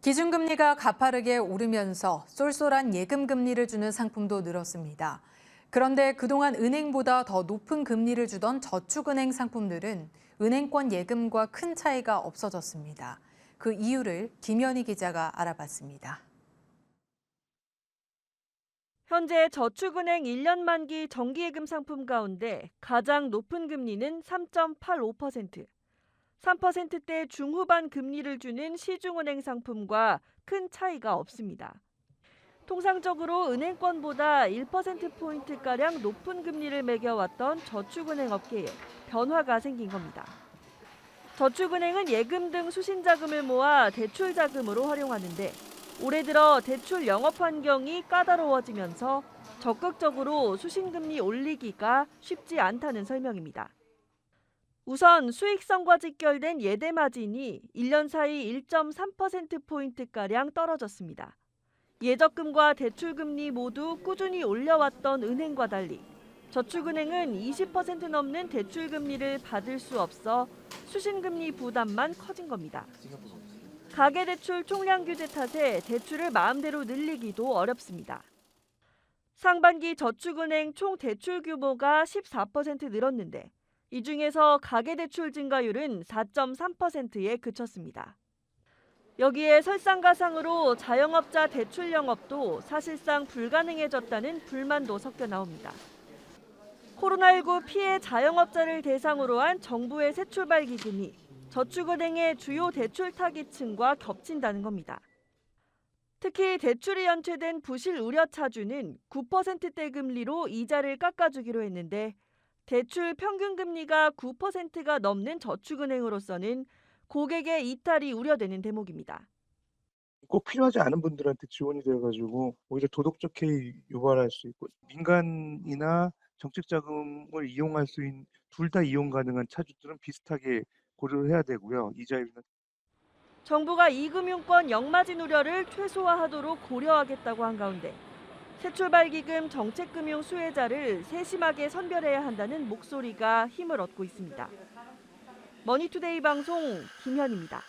기준금리가 가파르게 오르면서 쏠쏠한 예금 금리를 주는 상품도 늘었습니다. 그런데 그동안 은행보다 더 높은 금리를 주던 저축은행 상품들은 은행권 예금과 큰 차이가 없어졌습니다. 그 이유를 김현희 기자가 알아봤습니다. 현재 저축은행 1년 만기 정기예금 상품 가운데 가장 높은 금리는 3.85%, 3%대 중후반 금리를 주는 시중은행 상품과 큰 차이가 없습니다. 통상적으로 은행권보다 1%포인트가량 높은 금리를 매겨왔던 저축은행 업계에 변화가 생긴 겁니다. 저축은행은 예금 등 수신자금을 모아 대출 자금으로 활용하는데 올해 들어 대출 영업 환경이 까다로워지면서 적극적으로 수신금리 올리기가 쉽지 않다는 설명입니다. 우선 수익성과 직결된 예대 마진이 1년 사이 1.3%포인트가량 떨어졌습니다. 예적금과 대출금리 모두 꾸준히 올려왔던 은행과 달리 저축은행은 20% 넘는 대출금리를 받을 수 없어 수신금리 부담만 커진 겁니다. 가계대출 총량 규제 탓에 대출을 마음대로 늘리기도 어렵습니다. 상반기 저축은행 총 대출 규모가 14% 늘었는데 이 중에서 가계대출 증가율은 4.3%에 그쳤습니다. 여기에 설상가상으로 자영업자 대출 영업도 사실상 불가능해졌다는 불만도 섞여 나옵니다. 코로나19 피해 자영업자를 대상으로 한 정부의 새 출발 기금이 저축은행의 주요 대출 타깃층과 겹친다는 겁니다. 특히 대출이 연체된 부실 우려 차주는 9%대 금리로 이자를 깎아주기로 했는데 대출 평균 금리가 9%가 넘는 저축은행으로서는 고객의 이탈이 우려되는 대목입니다. 꼭 필요하지 않은 분들한테 지원이 되어 가지고 오히려 도덕적 해이 유발할 수 있고 민간이나 정책 자금을 이용할 수 있는 둘 다 이용 가능한 차주들은 비슷하게 고려를 해야 되고요. 이자율은 정부가 이금융권 역마진 우려를 최소화하도록 고려하겠다고 한 가운데 새출발기금 정책금융 수혜자를 세심하게 선별해야 한다는 목소리가 힘을 얻고 있습니다. 머니투데이 방송 김현입니다.